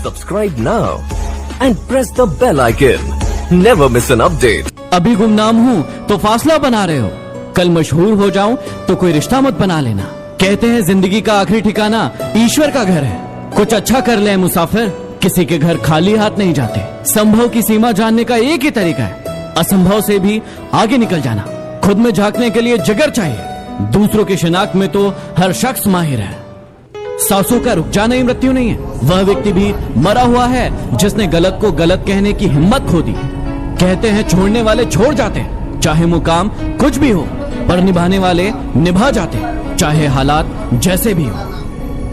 Subscribe now and press the bell icon. Never miss an update. अभी गुमनाम हूँ तो फासला बना रहे हो, कल मशहूर हो जाऊं तो कोई रिश्ता मत बना लेना। कहते हैं जिंदगी का आखिरी ठिकाना ईश्वर का घर है। कुछ अच्छा कर ले मुसाफिर, किसी के घर खाली हाथ नहीं जाते। संभव की सीमा जानने का एक ही तरीका है, असंभव से भी आगे निकल जाना। खुद में झांकने के लिए जिगर चाहिए, दूसरों की शिनाख्त में तो हर शख्स माहिर है। सांसों का रुक जाना ही मृत्यु नहीं है। वह व्यक्ति भी मरा हुआ है जिसने गलत को गलत कहने की हिम्मत खो दी। कहते हैं छोड़ने वाले छोड़ जाते हैं, चाहे मुकाम कुछ भी हो, पर निभाने वाले निभा जाते हैं, चाहे हालात जैसे भी हो।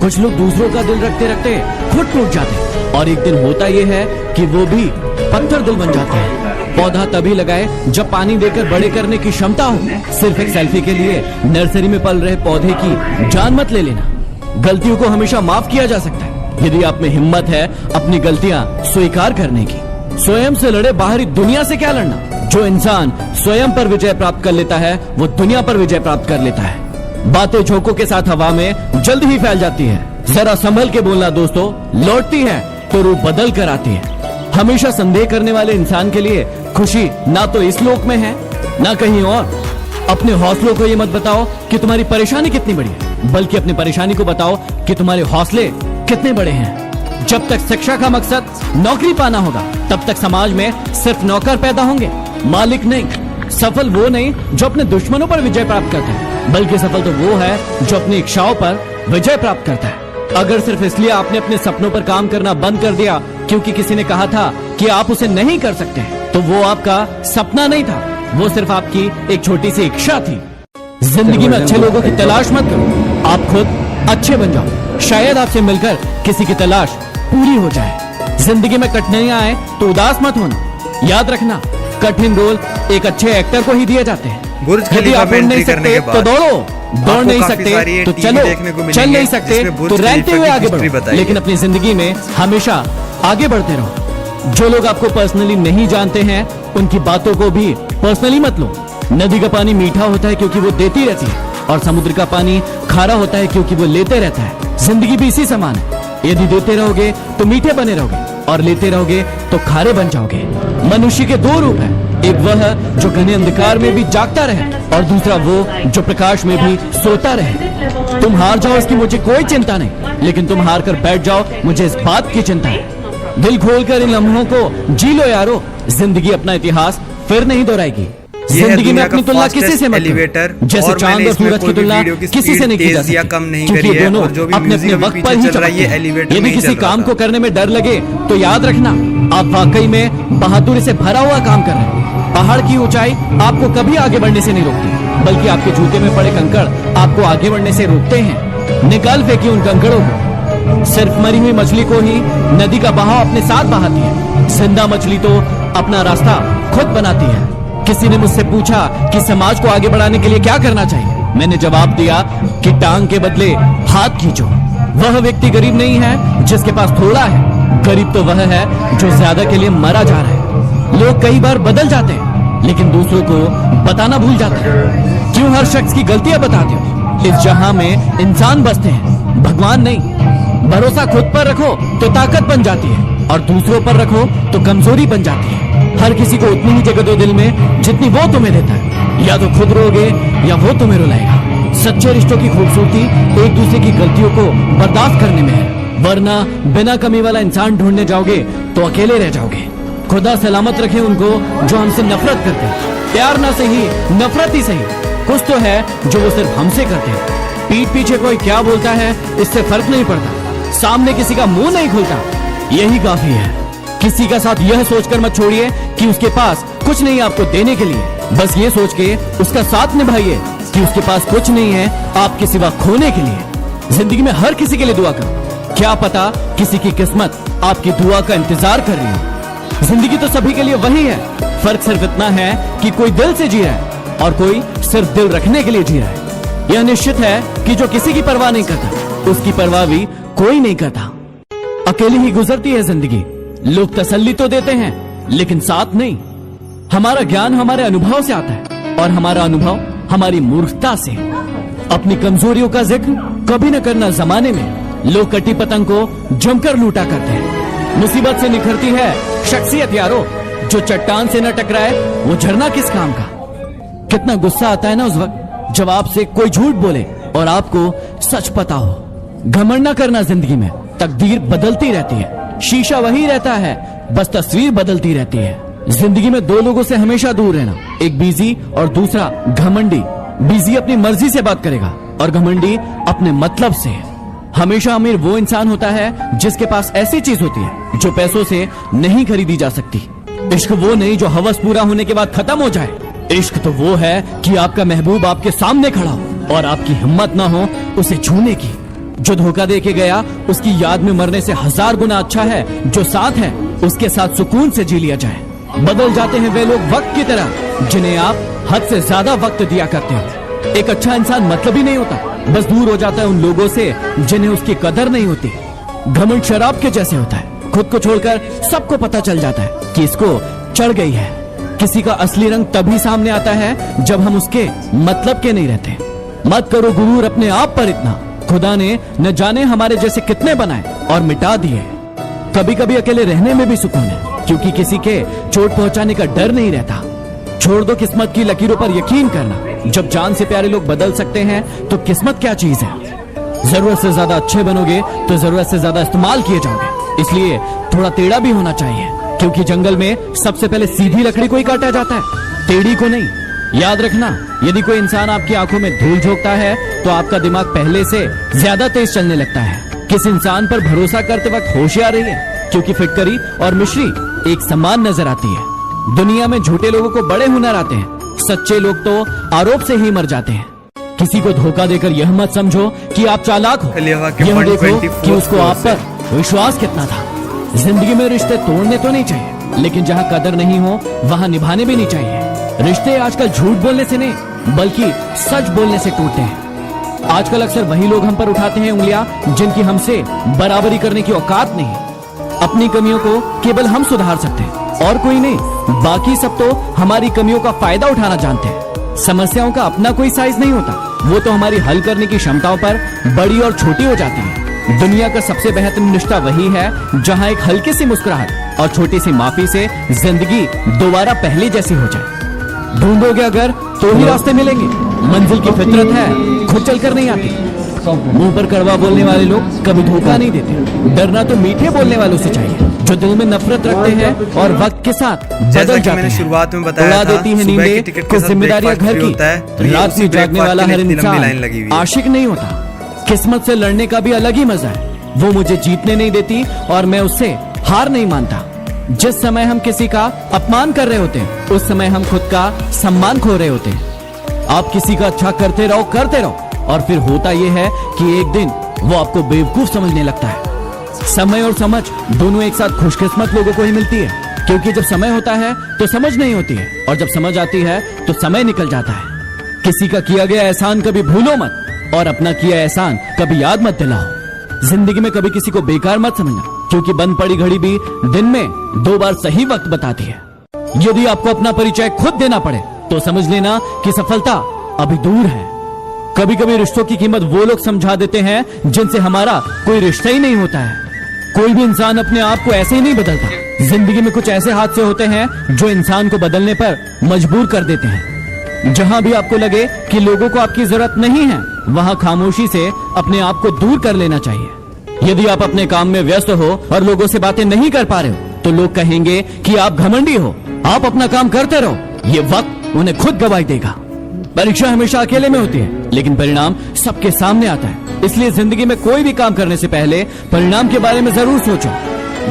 कुछ लोग दूसरों का दिल रखते रखते खुद टूट जाते हैं, और एक दिन होता यह है कि वो भी पत्थर दिल बन जाते हैं। पौधा तभी लगाए जब पानी देकर बड़े करने की क्षमता हो। सिर्फ एक सेल्फी के लिए नर्सरी में पल रहे पौधे की जान मत ले लेना। गलतियों को हमेशा माफ किया जा सकता है यदि आप में हिम्मत है अपनी गलतियां स्वीकार करने की। स्वयं से लड़े, बाहरी दुनिया से क्या लड़ना। जो इंसान स्वयं पर विजय प्राप्त कर लेता है वो दुनिया पर विजय प्राप्त कर लेता है। बातें झोंकों के साथ हवा में जल्द ही फैल जाती है। जरा संभल के बोलना दोस्तों, लौटती है तो रूप बदल कर आती है। हमेशा संदेह करने वाले इंसान के लिए खुशी ना तो इस लोक में है ना कहीं और। अपने हौसलों को ये मत बताओ कि तुम्हारी परेशानी कितनी बड़ी है, बल्कि अपनी परेशानी को बताओ कि तुम्हारे हौसले कितने बड़े हैं। जब तक शिक्षा का मकसद नौकरी पाना होगा तब तक समाज में सिर्फ नौकर पैदा होंगे, मालिक नहीं। सफल वो नहीं जो अपने दुश्मनों पर विजय प्राप्त करता है, बल्कि सफल तो वो है जो अपनी इच्छाओं पर विजय प्राप्त करता है। अगर सिर्फ इसलिए आपने अपने सपनों पर काम करना बंद कर दिया क्योंकि किसी ने कहा था कि आप उसे नहीं कर सकते, तो वो आपका सपना नहीं था, वो सिर्फ आपकी एक छोटी सी इच्छा थी। जिंदगी में अच्छे लोगों की तलाश मत करो, आप खुद अच्छे बन जाओ। शायद आपसे मिलकर किसी की तलाश पूरी हो जाए। जिंदगी में कठिनाइयां आए तो उदास मत होना। याद रखना, कठिन रोल एक अच्छे एक्टर को ही दिए जाते हैं। यदि आप उड़ नहीं सकते तो दौड़ो, दौड़ नहीं सकते तो चलो, चल नहीं सकते तो रहते हुए आगे बढ़ो, लेकिन अपनी जिंदगी में हमेशा आगे बढ़ते रहो। जो लोग आपको पर्सनली नहीं जानते हैं उनकी बातों को भी पर्सनली मत लो। नदी का पानी मीठा होता है क्योंकि वो देती रहती है, और समुद्र का पानी खारा होता है क्योंकि वो लेते रहता है। जिंदगी भी इसी समान है, यदि देते रहोगे तो मीठे बने रहोगे, और लेते रहोगे तो खारे बन जाओगे। मनुष्य के दो रूप है, एक वह जो घने अंधकार में भी जागता रहे, और दूसरा वो जो प्रकाश में भी सोता रहे। तुम हार जाओ इसकी मुझे कोई चिंता नहीं, लेकिन तुम हार कर बैठ जाओ मुझे इस बात की चिंता है। दिल खोलकर इन लम्हों को जी लो यारो, जिंदगी अपना इतिहास फिर नहीं दोहराएगी। जिंदगी में अपनी तुलना किसी से मत करो, जैसे चांद और सूरज की तुलना किसी से नहीं की जा सकती, क्योंकि ये दोनों अपने अपने वक्त पर ही चलते हैं। यदि किसी काम को करने में डर लगे तो याद रखना आप वाकई में बहादुरी से भरा हुआ काम कर रहे हैं। पहाड़ की ऊंचाई आपको कभी आगे बढ़ने से नहीं रोकती, बल्कि आपके जूते में पड़े कंकड़ आपको आगे बढ़ने से रोकते हैं। निकाल फेंकिए उन कंकड़ों को। सिर्फ मरी हुई मछली को ही नदी का बहाव अपने साथ बहाती है, जिंदा मछली तो अपना रास्ता खुद बनाती है। किसी ने मुझसे पूछा कि समाज को आगे बढ़ाने के लिए क्या करना चाहिए। मैंने जवाब दिया कि टांग के बदले हाथ खींचो। वह व्यक्ति गरीब नहीं है जिसके पास थोड़ा है, गरीब तो वह है जो ज्यादा के लिए मरा जा रहा है। लोग कई बार बदल जाते हैं लेकिन दूसरों को बताना भूल जाते हैं। क्यों हर शख्स की गलतियां बताते हो? इस जहां में इंसान बसते हैं, भगवान नहीं। भरोसा खुद पर रखो तो ताकत बन जाती है, और दूसरों पर रखो तो कमजोरी बन जाती है। हर किसी को उतनी ही जगह दो दिल में जितनी वो तुम्हें देता है, या तो खुद रोगे या वो तुम्हें रुलाएगा। सच्चे रिश्तों की खूबसूरती एक दूसरे की गलतियों को बर्दाश्त करने में है, वरना बिना कमी वाला इंसान ढूंढने जाओगे तो अकेले रह जाओगे। खुदा सलामत रखे उनको जो हमसे नफरत करते हैं। प्यार ना सही, नफरत ही सही, कुछ तो है जो वो सिर्फ हमसे करते हैं। पीठ पीछे कोई क्या बोलता है इससे फर्क नहीं पड़ता, सामने किसी का मुंह नहीं खुलता, यही काफी है। किसी का साथ यह सोचकर मत छोड़िए कि उसके पास कुछ नहीं आपको देने के लिए, बस ये सोच के उसका साथ निभाइए कि उसके पास कुछ नहीं है आपके सिवा खोने के लिए। जिंदगी में हर किसी के लिए दुआ करो, क्या पता किसी की किस्मत आपकी दुआ का इंतजार कर रही हो। जिंदगी तो सभी के लिए वही है, फर्क सिर्फ इतना है कि कोई दिल से जी रहा है और कोई सिर्फ दिल रखने के लिए जी रहा है। यह निश्चित है कि जो किसी की परवाह नहीं करता उसकी परवाह भी कोई नहीं करता। अकेली ही गुजरती है जिंदगी। लोग तसल्ली तो देते हैं लेकिन साथ नहीं। हमारा ज्ञान हमारे अनुभव से आता है, और हमारा अनुभव हमारी मूर्खता से। अपनी कमजोरियों का जिक्र कभी न करना। जमाने में लोग कटी पतंग को जमकर लूटा करते हैं, मुसीबत से निखरती है शख्सियत यारो। जो चट्टान से न टकराए वो झरना किस काम का। कितना गुस्सा आता है ना उस वक्त जब आपसे कोई झूठ बोले और आपको सच पता हो। घमंड न करना जिंदगी में, तकदीर बदलती रहती है, शीशा वही रहता है, बस तस्वीर बदलती रहती है। जिंदगी में दो लोगों से हमेशा दूर रहना, एक बिजी और दूसरा घमंडी। बिजी अपनी मर्जी से बात करेगा और घमंडी अपने मतलब से। हमेशा अमीर वो इंसान होता है जिसके पास ऐसी चीज होती है जो पैसों से नहीं खरीदी जा सकती। इश्क वो नहीं जो हवस पूरा होने के बाद खत्म हो जाए। इश्क तो वो है कि आपका महबूब आपके सामने खड़ा हो और आपकी हिम्मत ना हो उसे छूने की। जो धोखा दे के गया उसकी याद में मरने से 1000 गुना अच्छा है जो साथ है उसके साथ सुकून से जी लिया जाए। बदल जाते हैं वे लोग वक्त की तरह जिन्हें आप हद से ज्यादा वक्त दिया करते हो। एक अच्छा इंसान मतलब ही नहीं होता, बस दूर हो जाता है उन लोगों से जिन्हें उसकी कदर नहीं होती। घमंड शराब के जैसे होता है, खुद को छोड़कर सबको पता चल जाता है कि इसको चढ़ गई है। किसी का असली रंग तभी सामने आता है जब हम उसके मतलब के नहीं रहते। मत करो गुरूर अपने आप पर इतना, खुदा ने न जाने हमारे जैसे कितने बनाए और मिटा दिए। कभी कभी अकेले रहने में भी सुकून है क्योंकि किसी के चोट पहुंचाने का डर नहीं रहता। छोड़ दो किस्मत की लकीरों पर यकीन करना। जब जान से प्यारे लोग बदल सकते हैं तो किस्मत क्या चीज है। जरूरत से ज्यादा अच्छे बनोगे तो जरूरत से ज्यादा इस्तेमाल किए जाओगे। इसलिए थोड़ा टेढ़ा भी होना चाहिए क्योंकि जंगल में सबसे पहले सीधी लकड़ी को ही काटा जाता है, टेढ़ी को नहीं। याद रखना, यदि कोई इंसान आपकी आंखों में धूल झोंकता है तो आपका दिमाग पहले से ज्यादा तेज चलने लगता है। किस इंसान पर भरोसा करते वक्त होशियार रहिए क्योंकि फिटकरी और मिश्री एक समान नजर आती है। दुनिया में झूठे लोगों को बड़े हुनर आते हैं, सच्चे लोग तो आरोप से ही मर जाते हैं। किसी को धोखा देकर यह मत समझो कि आप चालाक हो, यह देखो कि उसको आप पर विश्वास कितना था। जिंदगी में रिश्ते तोड़ने तो नहीं चाहिए, लेकिन जहाँ कदर नहीं हो वहाँ निभाने भी नहीं चाहिए। रिश्ते आजकल झूठ बोलने से नहीं बल्कि सच बोलने से टूटते हैं। आजकल अक्सर वही लोग हम पर उठाते हैं उंगलियां जिनकी हमसे बराबरी करने की औकात नहीं। अपनी कमियों को केवल हम सुधार सकते हैं और कोई नहीं। बाकी सब तो हमारी कमियों का फायदा उठाना जानते हैं। समस्याओं का अपना कोई साइज नहीं होता, वो तो हमारी हल करने की क्षमताओं पर बड़ी और छोटी हो जाती है। दुनिया का सबसे बेहतरीन रिश्ता वही है जहाँ एक हल्की सी मुस्कुराहट और छोटी सी माफी से जिंदगी दोबारा पहले जैसी हो जाए। ढूंढोगे अगर तो ही रास्ते मिलेंगे। मंजिल की फितरत है, खुद चलकर नहीं आती। मुंह पर कड़वा बोलने वाले लोग कभी धोखा नहीं देते। डरना तो मीठे बोलने वालों से चाहिए जो दिल में नफरत रखते हैं और वक्त के साथ बदल जाते हैं। शुरुआत में बताया उड़ा देती है नींदें, कुछ जिम्मेदारियां घर की। रात में जागने वाला हर इंसान आशिक नहीं होता। किस्मत से लड़ने का भी अलग ही मजा है। वो मुझे जीतने नहीं देती और मैं उससे हार नहीं मानता। जिस समय हम किसी का अपमान कर रहे होते हैं उस समय हम खुद का सम्मान खो रहे होते हैं। आप किसी का अच्छा करते रहो और फिर होता यह है कि एक दिन वो आपको बेवकूफ समझने लगता है। समय और समझ दोनों एक साथ खुशकिस्मत लोगों को ही मिलती है क्योंकि जब समय होता है तो समझ नहीं होती है और जब समझ आती है तो समय निकल जाता है। किसी का किया गया एहसान कभी भूलो मत और अपना किया एहसान कभी याद मत दिलाओ। जिंदगी में कभी किसी को बेकार मत समझना क्योंकि बंद पड़ी घड़ी भी दिन में 2 बार सही वक्त बताती है। यदि आपको अपना परिचय खुद देना पड़े तो समझ लेना कि सफलता अभी दूर है। कभी कभी रिश्तों की कीमत वो लोग समझा देते हैं जिनसे हमारा कोई रिश्ता ही नहीं होता है। कोई भी इंसान अपने आप को ऐसे ही नहीं बदलता। जिंदगी में कुछ ऐसे हादसे होते हैं जो इंसान को बदलने पर मजबूर कर देते हैं। जहां भी आपको लगे कि लोगों को आपकी जरूरत नहीं है वहां खामोशी से अपने आप को दूर कर लेना चाहिए। यदि आप अपने काम में व्यस्त हो और लोगों से बातें नहीं कर पा रहे हो तो लोग कहेंगे कि आप घमंडी हो। आप अपना काम करते रहो, ये वक्त उन्हें खुद गवाही देगा। परीक्षा हमेशा अकेले में होती है लेकिन परिणाम सबके सामने आता है। इसलिए जिंदगी में कोई भी काम करने से पहले परिणाम के बारे में जरूर सोचो।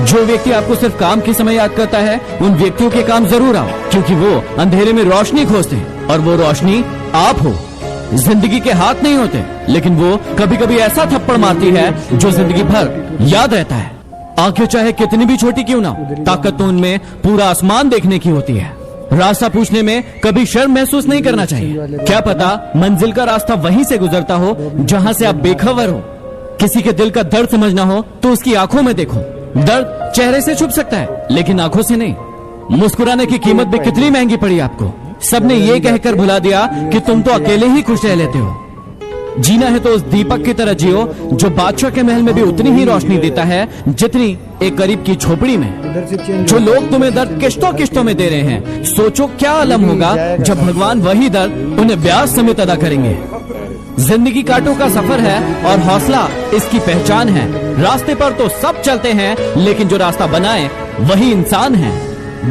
जो व्यक्ति आपको सिर्फ काम के समय याद करता है उन व्यक्तियों के काम जरूर आओ क्योंकि वो अंधेरे में रोशनी खोजते हैं और वो रोशनी आप हो। जिंदगी के हाथ नहीं होते लेकिन वो कभी कभी ऐसा थप्पड़ मारती है जो जिंदगी भर याद रहता है। आंखें चाहे कितनी भी छोटी क्यों ना हो, ताकत तो उनमें पूरा आसमान देखने की होती है। रास्ता पूछने में कभी शर्म महसूस नहीं करना चाहिए। क्या पता मंजिल का रास्ता वहीं से गुजरता हो जहां से आप बेखबर हो। किसी के दिल का दर्द समझना हो तो उसकी आंखों में देखो। दर्द चेहरे से छुप सकता है लेकिन आंखों से नहीं। मुस्कुराने की कीमत भी कितनी महंगी पड़ी आपको। सबने ये कहकर भुला दिया कि तुम तो अकेले ही खुश रह लेते हो। जीना है तो उस दीपक की तरह जियो जो बादशाह के महल में भी उतनी ही रोशनी देता है जितनी एक गरीब की झोपड़ी में। इधर से चेंज जो लोग तुम्हें दर्द किश्तों किश्तों में दे रहे हैं, सोचो क्या अलम होगा जब भगवान वही दर्द उन्हें ब्याज समेत अदा करेंगे। जिंदगी कांटों का सफर है और हौसला इसकी पहचान है। रास्ते पर तो सब चलते हैं, लेकिन जो रास्ता बनाए वही इंसान है।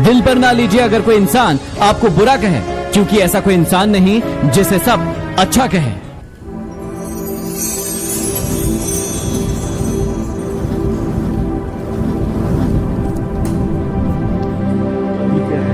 दिल पर ना लीजिए अगर कोई इंसान आपको बुरा कहे, क्योंकि ऐसा कोई इंसान नहीं जिसे सब अच्छा कहे। ये क्या है?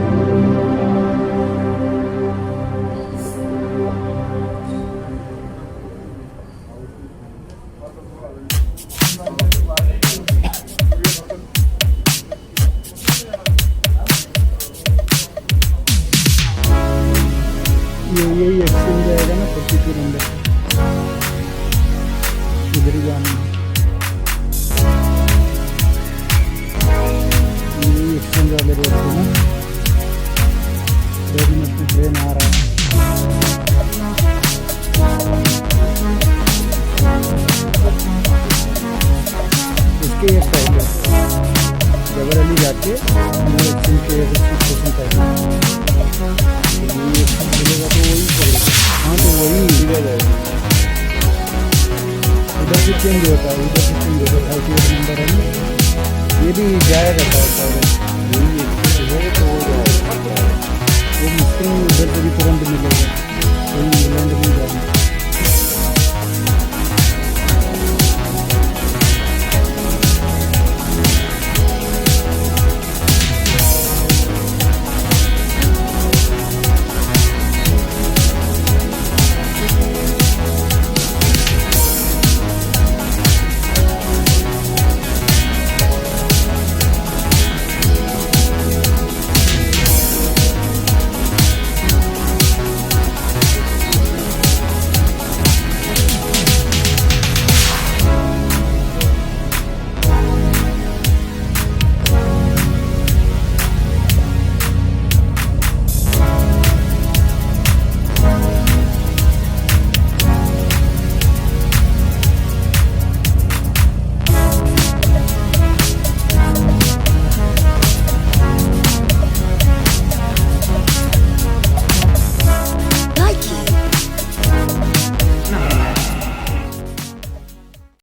यही एक्सचेंज जाएगा ना 42 नंबर, इधर ही जाना है। यही एक्सचेंज वाले रोड पे ना 2 मिनट में ट्रेन आ रहा है। इसके एक साइड है जबरअली जाके एक्सचेंज के स्टेशन पर मिलेगा तो वही पड़ेगा। हाँ तो वही मिलेगा, उधर से चेंज होता है, उधर से चेंज होता है। 38 नंबर है ना, ये भी जाएगा।